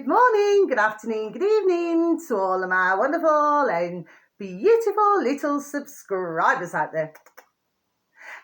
morning, good afternoon, good evening to all of my wonderful and beautiful little subscribers out there.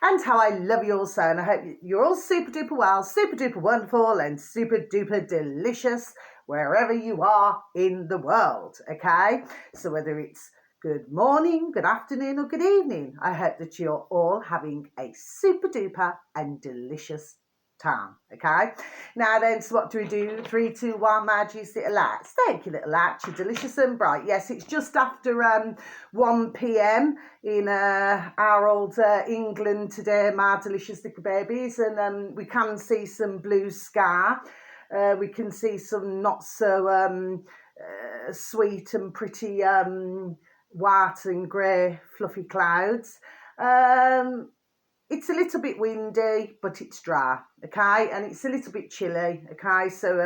And how I love you all so, and I hope you're all super duper well, super duper wonderful and super duper delicious wherever you are in the world, okay? So whether it's good morning, good afternoon or good evening, I hope that you're all having a super duper and delicious time, okay? Now then, so what do we do? 3, 2, 1, my juicy little lights. Thank you, little lights. You're delicious and bright. Yes, it's just after 1 p.m. in our old England today, my delicious little babies, and we can see some blue sky. We can see some not so sweet and pretty white and grey fluffy clouds. It's a little bit windy, but it's dry, okay? And it's a little bit chilly, okay? So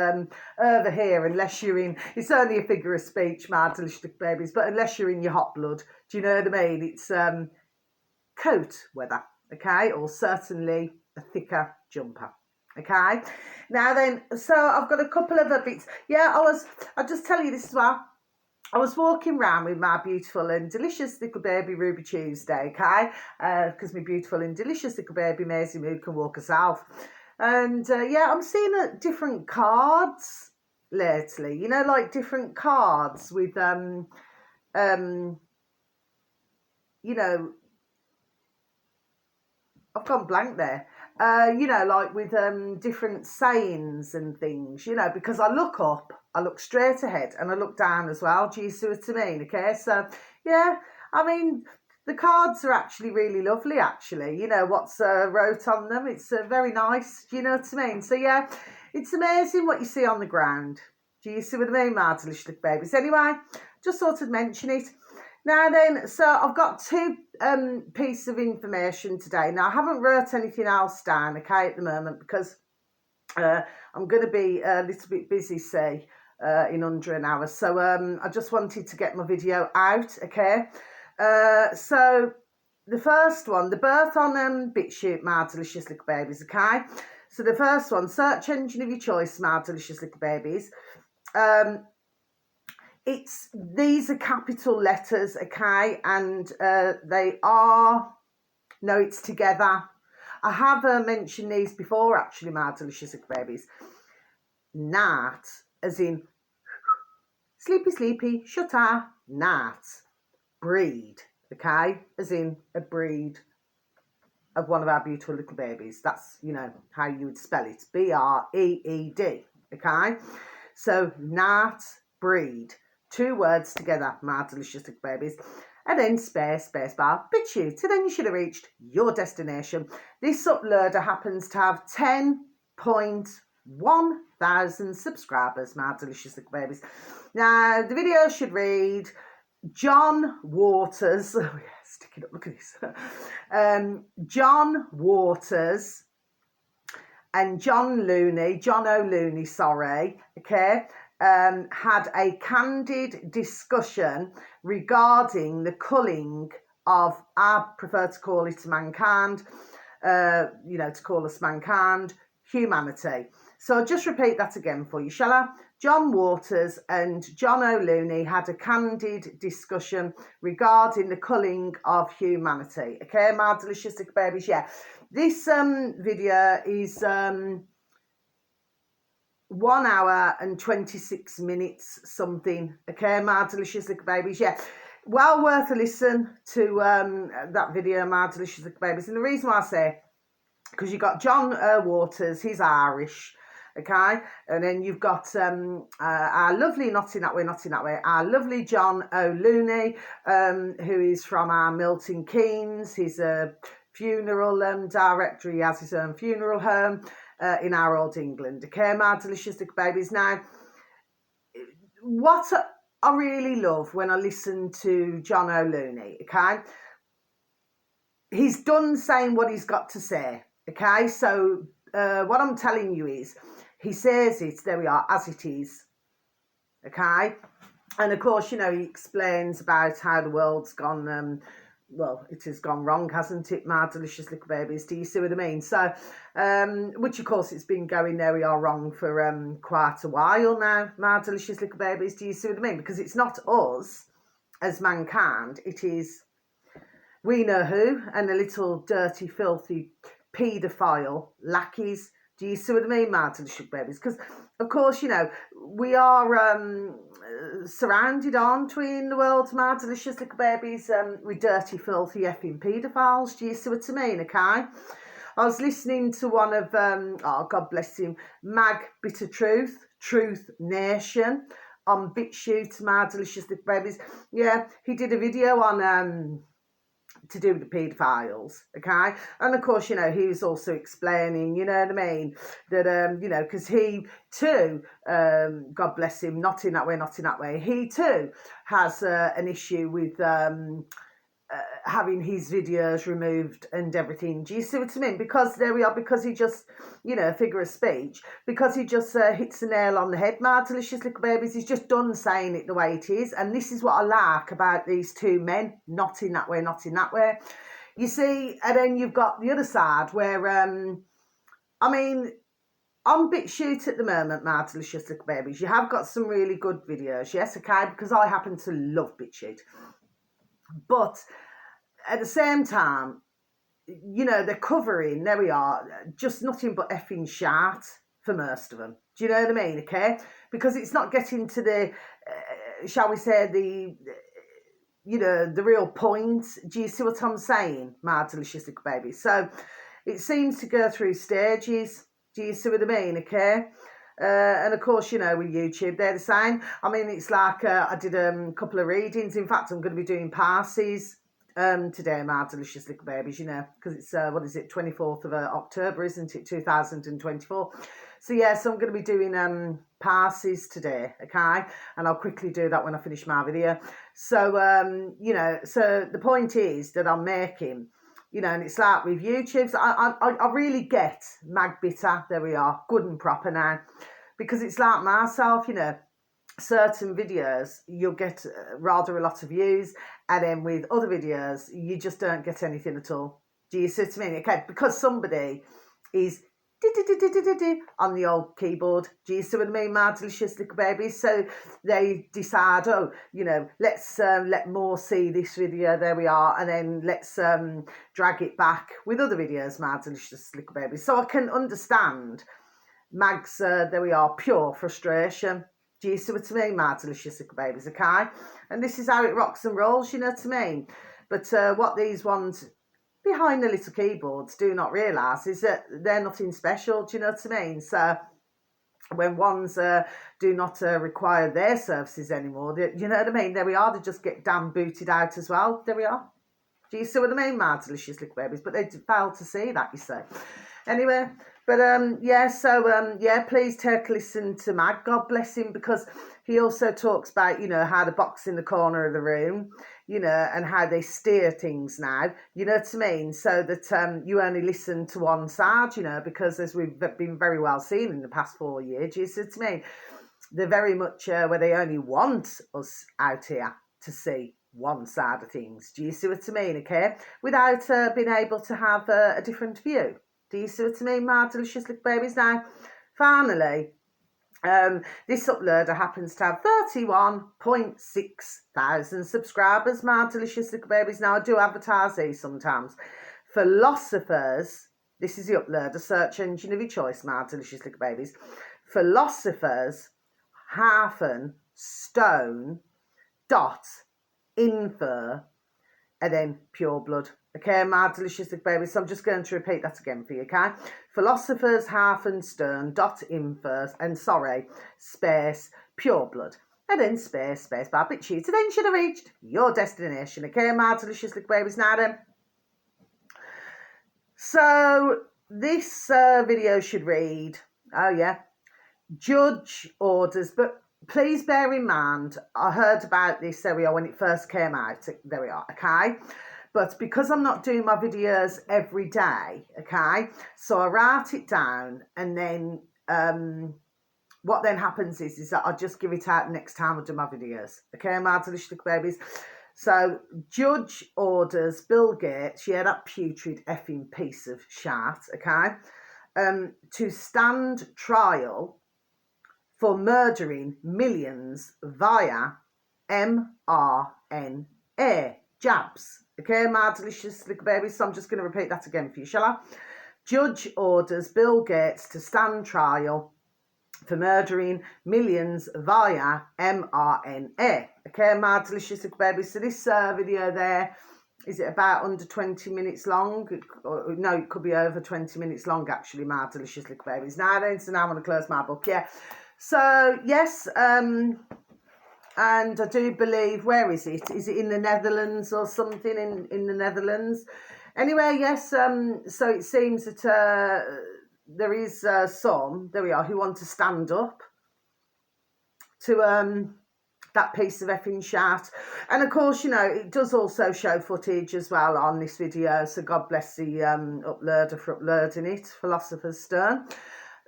over here, unless you're in, it's only a figure of speech, my delicious babies, but unless you're in your hot blood, do you know what I mean? It's coat weather, okay? Or certainly a thicker jumper, okay? Now then, so I've got a couple of other bits. Yeah, I'll just tell you this as well. I was walking around with my beautiful and delicious little baby Ruby Tuesday, okay? Because my beautiful and delicious little baby Maisie Moo can walk herself. And yeah, I'm seeing different cards lately, you know, like different cards with, you know, I've gone blank there. You know, like with different sayings and things, you know, because I look up, I look straight ahead and I look down as well. Do you see what I mean? Okay, so yeah, I mean, the cards are actually really lovely, actually. You know, what's wrote on them. It's very nice. Do you know what I mean? So yeah, it's amazing what you see on the ground. Do you see what I mean, my delicious little babies? Anyway, just thought I'd mention it. Now then, so I've got two pieces of information today. Now, I haven't wrote anything else down, okay, at the moment, because I'm going to be a little bit busy, say, in under an hour. So I just wanted to get my video out, okay? So the first one, the birth on BitChute, my delicious little babies, okay? So the first one, search engine of your choice, my delicious little babies. These are capital letters, okay, and they are, no, it's together. I have mentioned these before, actually, my delicious babies. Nat, as in sleepy, sleepy, shut up, nat. Breed, okay, as in a breed of one of our beautiful little babies. That's, you know, how you would spell it, B-R-E-E-D, okay. So nat, breed. 2 words together, my delicious little babies. And then space bar, BitChute. So then you should have reached your destination. This uploader happens to have 10.1 thousand subscribers, my delicious little babies. Now, the video should read, John Waters. Oh, yeah, stick it up, look at this. John Waters and John O'Looney, sorry, okay, had a candid discussion regarding the culling of, I prefer to call it mankind, you know, to call us mankind, humanity. So I'll just repeat that again for you, shall I? John Waters and John O'Looney had a candid discussion regarding the culling of humanity. Okay, my delicious little babies, yeah. This video is 1 hour and 26 minutes something, okay, my delicious little babies, yeah. Well worth a listen to that video, my delicious little babies. And the reason why I say, because you've got John Waters, he's Irish, okay, and then you've got our lovely, not in that way, our lovely John O'Looney, who is from our Milton Keynes. He's a funeral director. He has his own funeral home in our old England, okay, my delicious little babies. Now, what I really love when I listen to John O'Looney, okay, he's done saying what he's got to say, okay, so what I'm telling you is, he says it, there we are, as it is, okay, and of course, you know, he explains about how the world's gone well, it has gone wrong, hasn't it, my delicious little babies? Do you see what I mean? So, which of course it's been going there we are wrong for quite a while now, my delicious little babies. Do you see what I mean? Because it's not us as mankind, it is we know who, and the little dirty, filthy paedophile lackeys. Do you see what I mean, Martin the Sugar Babies? Because, of course, you know, we are surrounded, aren't we, in the world, my delicious little babies, with dirty, filthy, effing paedophiles. Do you see what I mean, okay? I was listening to one of, oh, God bless him, Mag Bitter Truth Nation, on BitChute, my delicious little babies. Yeah, he did a video on to do with the paedophiles, okay? And of course, you know, he was also explaining, you know what I mean, that, you know, because he too, God bless him, not in that way, he too has an issue with having his videos removed and everything. Do you see what I mean? Because there we are, because he just, you know, figure of speech, because he just hits the nail on the head, my delicious little babies. He's just done saying it the way it is. And this is what I like about these two men, not in that way. You see, and then you've got the other side where, I mean, on BitChute at the moment, my delicious little babies, you have got some really good videos, yes, okay, because I happen to love BitChute. But at the same time, you know, they're covering, there we are, just nothing but effing shart for most of them. Do you know what I mean, okay? Because it's not getting to the, shall we say, the, you know, the real point. Do you see what I'm saying, my delicious little baby? So it seems to go through stages. Do you see what I mean, okay? And of course, you know, with YouTube, they're the same. I mean, it's like I did a couple of readings. In fact, I'm going to be doing passes today, my delicious little babies, you know, because it's, what is it, 24th of October, isn't it, 2024. So, yeah, so I'm going to be doing passes today, okay? And I'll quickly do that when I finish my video. So, you know, so the point is that I'm making, you know, and it's like with YouTube, I really get Mag Bitter, there we are, good and proper now, because it's like myself, you know, certain videos you'll get rather a lot of views, and then with other videos you just don't get anything at all. Do you see what I mean? Okay, because somebody is on the old keyboard. Do you see what I mean, my delicious little babies? So they decide, oh, you know, let's let more see this video, there we are, and then let's drag it back with other videos, my delicious little babies. So I can understand Mag's, there we are, pure frustration. Do you see what I mean, my delicious little babies, okay? And this is how it rocks and rolls, you know what I mean? But what these ones behind the little keyboards do not realise is that they're nothing special, do you know what I mean? So when ones do not require their services anymore, you know what I mean? There we are, they just get damn booted out as well. There we are. Do you see what I mean, my delicious little babies? But they fail to see that, you see. Anyway, but yeah, so yeah, please take a listen to Mag, God bless him, because he also talks about, you know, how the box in the corner of the room, you know, and how they steer things now, you know what I mean, so that you only listen to one side, you know, because as we've been very well seen in the past 4 years, you see what I mean, they're very much where they only want us out here to see one side of things. Do you see what I mean, okay? Without being able to have a different view. Do you see what I mean, my delicious little babies? Now, finally, this uploader happens to have 31.6 thousand subscribers, my delicious little babies. Now, I do advertise these sometimes. Philosophers, this is the uploader, search engine of your choice, my delicious little babies. Philosophers, stone, dot, info, and then pure blood. Okay, my delicious little babies. So I'm just going to repeat that again for you, okay? Philosophers, stone, dot, info, and sorry, space, pure blood. And then space bar, BitChute. And then you should have reached your destination, okay, my delicious little babies. Now then. So this video should read, oh yeah, judge orders, but please bear in mind, I heard about this, there we are, when it first came out, there we are, okay? But because I'm not doing my videos every day, okay, so I write it down, and then what then happens is that I just give it out next time I do my videos, okay, my delicious little babies? So, judge orders Bill Gates, yeah, that putrid effing piece of shat, okay, to stand trial for murdering millions via mRNA jabs. Okay, my delicious little babies. So I'm just going to repeat that again for you, shall I? Judge orders Bill Gates to stand trial for murdering millions via mRNA. Okay, my delicious little babies. So this video there, is it about under 20 minutes long? No, it could be over 20 minutes long, actually, my delicious little babies. Now then, so now I'm going to close my book, yeah. So, yes, and I do believe, where is it? Is it in the Netherlands or something in the Netherlands? Anyway, yes, so it seems that there is some, there we are, who want to stand up to that piece of effing shat. And of course, you know, it does also show footage as well on this video, so God bless the uploader for uploading it, Philosopher's Stone.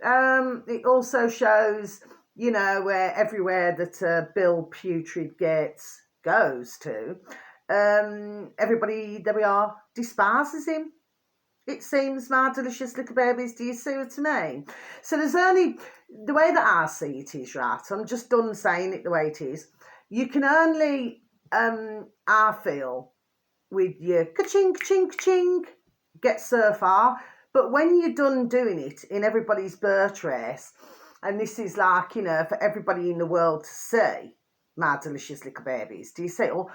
It also shows, you know, where everywhere that Bill Putrid Gates goes to, everybody, there we are, despises him. It seems, my delicious little babies, do you see what I mean? So there's only, the way that I see it is, right, I'm just done saying it the way it is. You can only, I feel, with your ka-ching, ka-ching, ka-ching, get so far. But when you're done doing it in everybody's birth race, and this is like, you know, for everybody in the world to see, my delicious little babies, do you see? Or,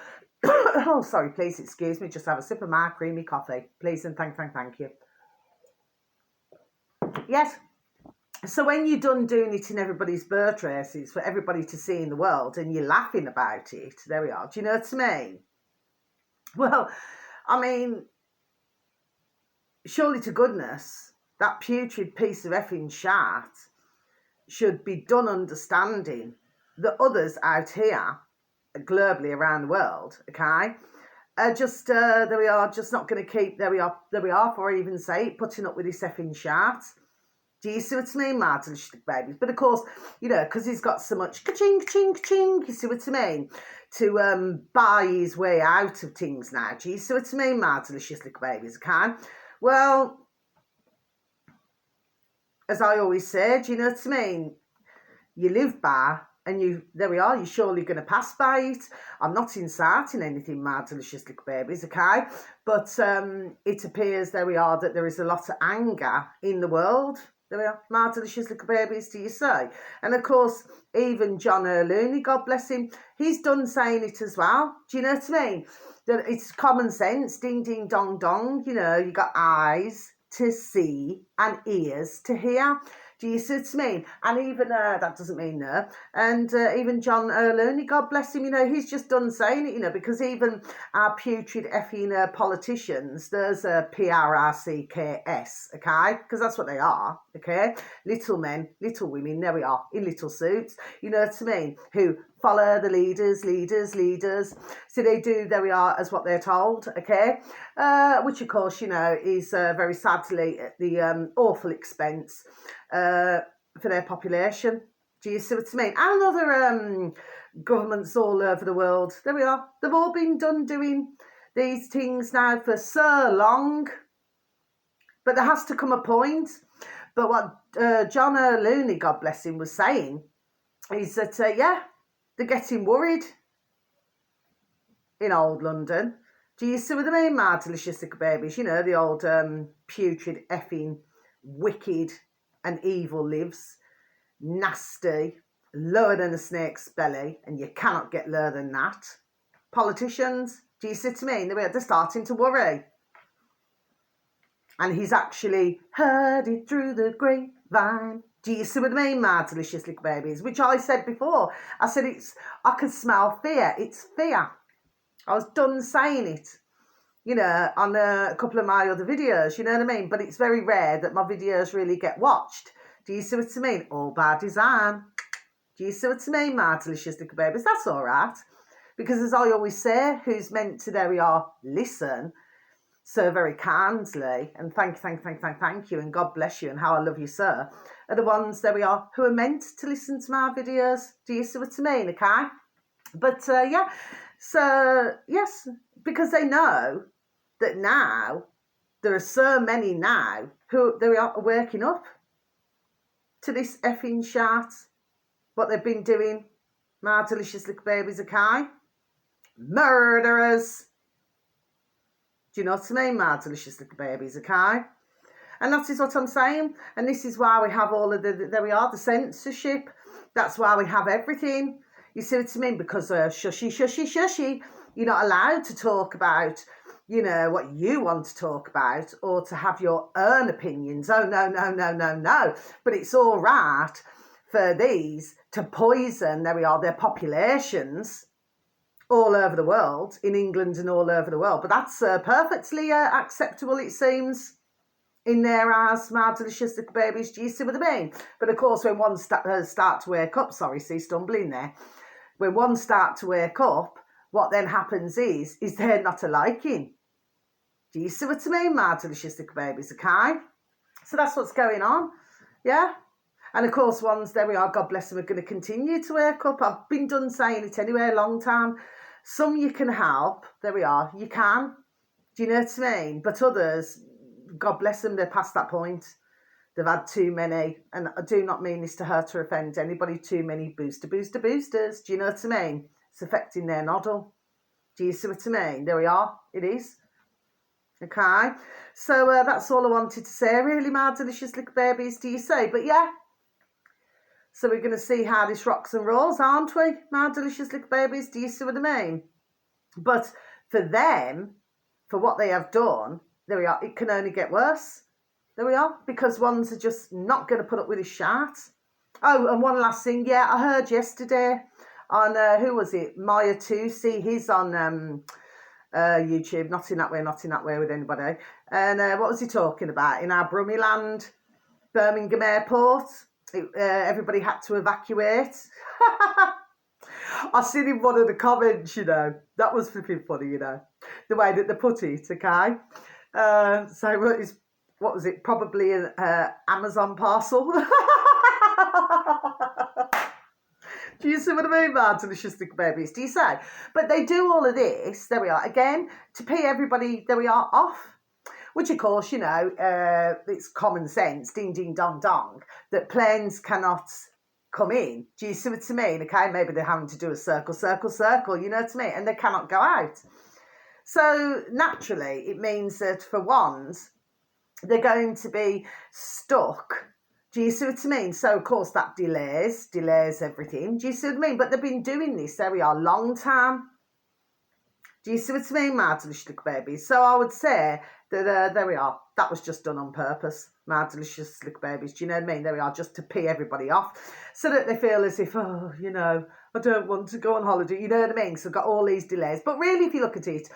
oh, sorry, please excuse me, just have a sip of my creamy coffee. Please and thank you. Yes. So when you're done doing it in everybody's birth races for everybody to see in the world and you're laughing about it, there we are. Do you know what I mean? Well, I mean, surely to goodness, that putrid piece of effing shat should be done understanding that others out here, globally around the world, okay, are just, there we are, just not going to keep, there we are, for I even say it, putting up with this effing shat. Do you see what I mean, Martin, babies? But of course, you know, because he's got so much ka-ching, ka-ching, ka-ching, you see what I mean, to buy his way out of things now. Do you see what I mean, Martin, little babies, okay? Well, as I always say, do you know what I mean? You live by, and you, there we are, you're surely going to pass by it. I'm not inciting anything, my delicious little babies, okay? But it appears, there we are, that there is a lot of anger in the world. There we are, my delicious little babies, do you say? And of course, even John O'Looney, God bless him, he's done saying it as well. Do you know what I mean? That it's common sense, ding, ding, dong, dong. You know, you got eyes to see and ears to hear. Do you see what I mean? And even, that doesn't mean no. And even John O'Looney, God bless him, you know, he's just done saying it, you know, because even our putrid effing politicians, there's a PRRCKS, okay? Because that's what they are, okay? Little men, little women, there we are, in little suits, you know what I mean? Who follow the leaders. So they do, there we are, as what they're told, okay? Which, of course, you know, is very sadly at the awful expense for their population. Do you see what I mean? And other governments all over the world, there we are. They've all been done doing these things now for so long. But there has to come a point. But what John O'Looney, God bless him, was saying is that, yeah, they're getting worried in old London. Do you see what I mean, my delicious little babies? You know, the old putrid, effing, wicked and evil lives. Nasty, lower than a snake's belly, and you cannot get lower than that. Politicians, do you see what I mean? They're starting to worry. And he's actually heard it through the grapevine. Do you see what I mean, my delicious little babies? Which I said before. I said I can smell fear. It's fear. I was done saying it, you know, on a couple of my other videos, you know what I mean? But it's very rare that my videos really get watched. Do you see what I mean? All by design. Do you see what I mean, my delicious little babies? That's all right. Because as I always say, who's meant to, there we are, listen so very kindly, and thank you, and God bless you, and how I love you, sir, are the ones, there we are, who are meant to listen to my videos. Do you see what I mean, okay? But, yeah, So, yes, because they know that now there are so many now who they are waking up to this effing shart, what they've been doing. My delicious little babies are kind. Murderers. Do you know what I mean? My delicious little babies are kind. And that is what I'm saying. And this is why we have all of there we are, the censorship. That's why we have everything. You see what I mean? Because shushy. You're not allowed to talk about, what you want to talk about or to have your own opinions. Oh, no. But it's all right for these to poison, there we are, their populations all over the world, in England and all over the world. But that's perfectly acceptable, it seems, in their eyes, my delicious little babies. Do you see what I mean? But of course, when one start to wake up, stumbling there. When one start to wake up, what then happens is they're not a liking. Do you see what I mean, my delicious little babies? Okay? So that's what's going on. Yeah? And of course, ones, there we are, God bless them, are going to continue to wake up. I've been done saying it anyway a long time. Some you can help. There we are. You can. Do you know what I mean? But others, God bless them, they're past that point. They've had too many, and I do not mean this to hurt or offend anybody, too many boosters. Do you know what I mean? It's affecting their noddle. Do you see what I mean? There we are. It is. Okay. So that's all I wanted to say, really, my delicious little babies, do you say? But yeah. So we're going to see how this rocks and rolls, aren't we, my delicious little babies? Do you see what I mean? But for them, for what they have done, there we are, it can only get worse. There we are, because ones are just not going to put up with his shart. Oh, and one last thing, yeah, I heard yesterday on, who was it, Maya Tusi, he's on YouTube, not in that way with anybody. And what was he talking about? In our Brummyland, Birmingham Airport, everybody had to evacuate. I seen in one of the comments, that was flipping funny, the way that they put it, okay? So what was it? Probably an Amazon parcel. Do you see what I mean, man? Delicious little babies, do you say? But they do all of this, there we are, again, to pay everybody, there we are, off. Which, of course, it's common sense, ding, ding, dong, dong, that planes cannot come in. Do you see what I mean? Okay, maybe they're having to do a circle, you know what I mean? And they cannot go out. So naturally, it means that for ones, they're going to be stuck. Do you see what I mean? So, of course, that delays everything. Do you see what I mean? But they've been doing this, there we are, long time. Do you see what I mean, my delicious little babies? So I would say that, there we are, that was just done on purpose, my delicious little babies. Do you know what I mean? There we are, just to pee everybody off, so that they feel as if, I don't want to go on holiday, you know what I mean? So I've got all these delays. But really, if you look at it,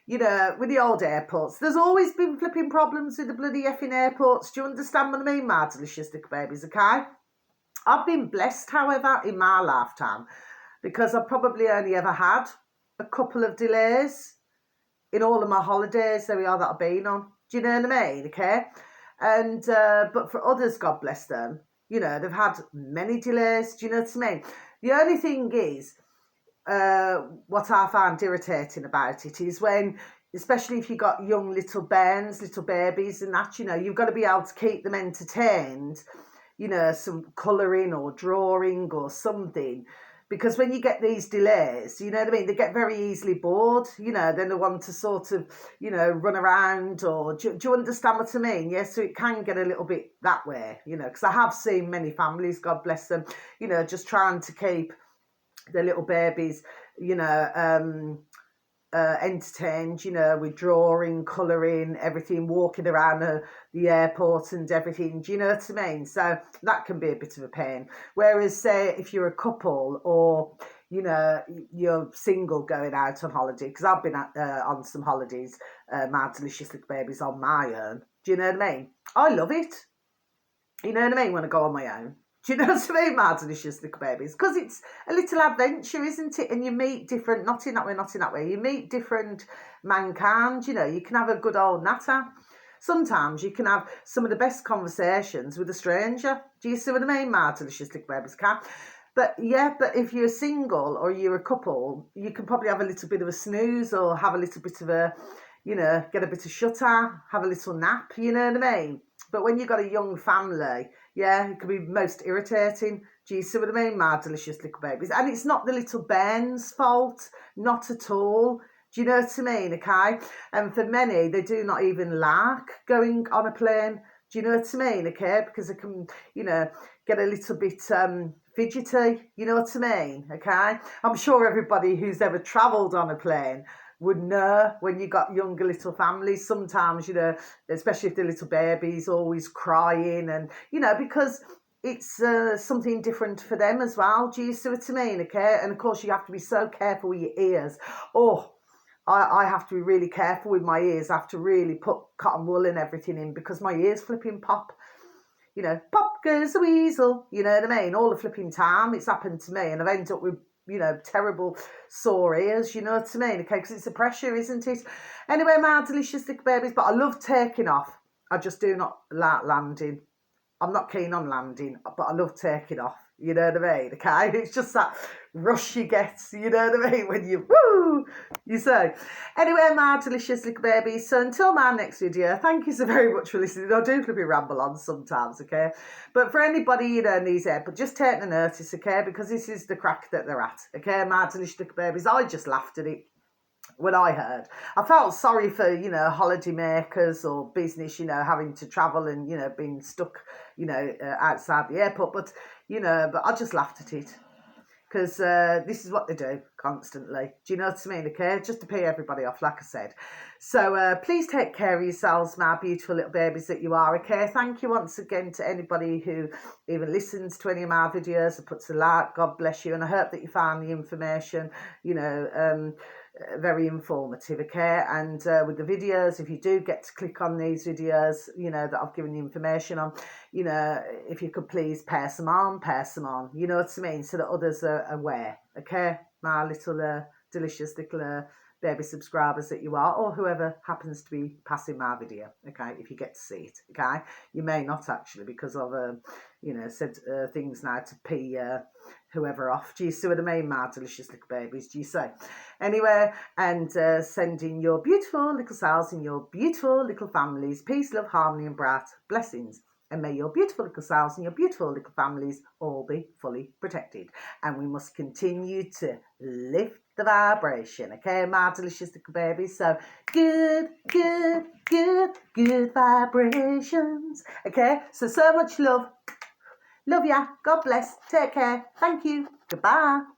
with the old airports, there's always been flipping problems with the bloody effing airports. Do you understand what I mean, my delicious little babies, okay? I've been blessed, however, in my lifetime, because I've probably only ever had a couple of delays in all of my holidays, there we are, that I've been on. Do you know what I mean? Okay. And but for others, God bless them, they've had many delays. Do you know what I mean? The only thing is, what I find irritating about it is when, especially if you've got young little babies and that, you've got to be able to keep them entertained, some colouring or drawing or something. Because when you get these delays, you know what I mean, they get very easily bored, then they want to sort of, run around or, do you understand what I mean? Yeah, so it can get a little bit that way, because I have seen many families, God bless them, just trying to keep their little babies, entertained, with drawing, colouring, everything, walking around the airport and everything. Do you know what I mean? So that can be a bit of a pain. Whereas, say, if you're a couple or, you're single going out on holiday, because I've been on some holidays, my delicious little babies on my own. Do you know what I mean? I love it. You know what I mean? When I go on my own. Do you know what I mean, my delicious little babies? Because it's a little adventure, isn't it? And you meet different, not in that way, you meet different mankind, you can have a good old natter. Sometimes you can have some of the best conversations with a stranger. Do you see what I mean, my delicious little babies? But yeah, but if you're single or you're a couple, you can probably have a little bit of a snooze or have a little bit of a, get a bit of shut eye, have a little nap, you know what I mean? But when you've got a young family, yeah, it can be most irritating. Do you see what I mean? My delicious little babies. And it's not the little bairns' fault, not at all. Do you know what I mean? Okay. And for many, they do not even like going on a plane. Do you know what I mean? Okay. Because they can, get a little bit fidgety. You know what I mean? Okay. I'm sure everybody who's ever travelled on a plane would know when you got younger little families, sometimes, especially if the little baby's always crying and, because it's something different for them as well. Do you see what I mean? Okay. And of course, you have to be so careful with your ears. Oh, I have to be really careful with my ears. I have to really put cotton wool and everything in because my ears flipping pop. Pop goes the weasel. You know what I mean? All the flipping time. It's happened to me and I've ended up with, terrible sore ears. You know what I mean? Okay, because it's the pressure, isn't it? Anyway, my delicious little babies, but I love taking off. I just do not like landing. I'm not keen on landing, but I love taking off. You know what I mean? Okay, it's just that rush you get. You know what I mean? When you say. Anyway, my delicious little babies. So until my next video, thank you so very much for listening. I do be ramble on sometimes, okay? But for anybody needs it, but just take the notice, okay? Because this is the crack that they're at, okay? My delicious little babies. I just laughed at it when I heard. I felt sorry for, holiday makers or business, having to travel and, being stuck, outside the airport. But, but I just laughed at it because this is what they do constantly. Do you know what I mean? Okay, just to pay everybody off, like I said. So please take care of yourselves, my beautiful little babies that you are. Okay, thank you once again to anybody who even listens to any of my videos or puts a like. God bless you, and I hope that you found the information, very informative, okay? And with the videos, if you do get to click on these videos, that I've given you information on, if you could please pass them on, you know what I mean? So that others are aware, okay? My little delicious little baby subscribers that you are, or whoever happens to be passing my video, okay, if you get to see it, okay? You may not actually, because I've, said things now to pee whoever off. Do you see what I mean, my delicious little babies? Do you say? Anyway, and sending your beautiful little selves and your beautiful little families peace, love, harmony and bright blessings. And may your beautiful little selves and your beautiful little families all be fully protected. And we must continue to lift the vibration, okay, my delicious little babies? So good vibrations, okay? So much love. Love ya. God bless. Take care. Thank you. Goodbye.